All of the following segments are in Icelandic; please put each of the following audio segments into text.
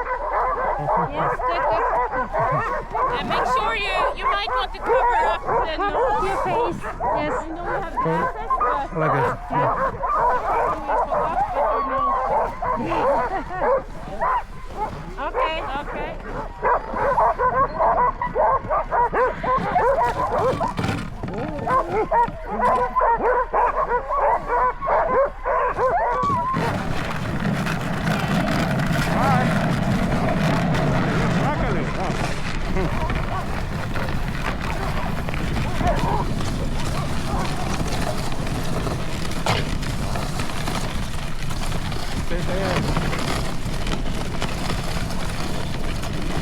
Yes, good. And make sure you might want to cover up the nose. Your face. Yes. I know you have glasses, but Like this. okay, okay.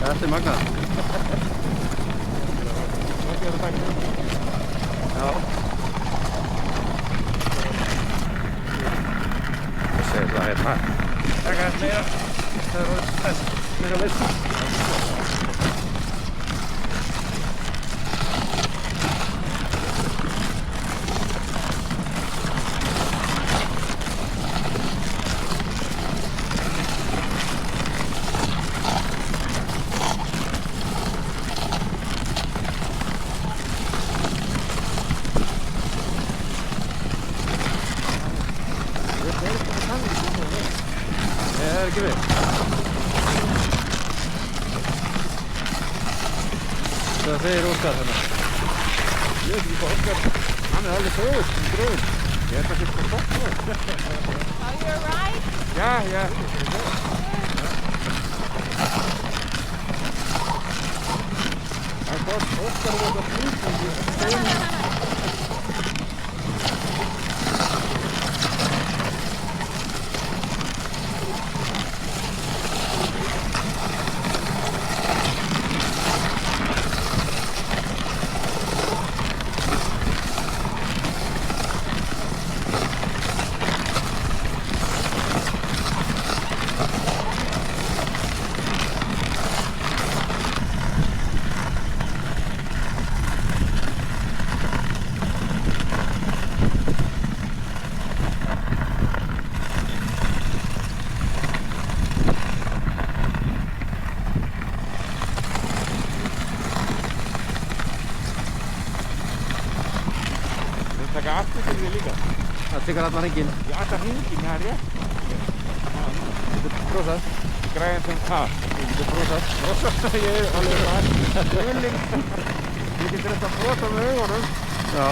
Þetta magnað. Já. Ég segi það hérna. Taka þetta meira. Það er meira veist. Það er ekki við. Það segir Óskar hérna. Ég veit ekki hvað Óskar, hann er alveg góður í gröðum. Ég held að það sé sko stopp nú. Are you alright? Já, já. Það er gott, Óskar var það flýtandi. Taka afturfylgði líka. Það tekur allan hringinn. Ég alltaf hringinn, það er rétt. Þú getur brosað. Græðan sem það. Þú getur brosað. Brosað, ég er alveg það. Drulling. Ég getur þetta að brosa með augunum. Já.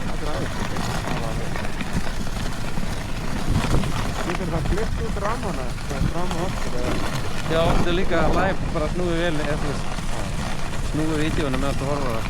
Það er aðeins. Ég getur það klipt út ramana. Það er fram og aftur. Já, þetta er líka live, bara snúið vel, eða þú veist. Snúið vídeónu með að þú horfa það.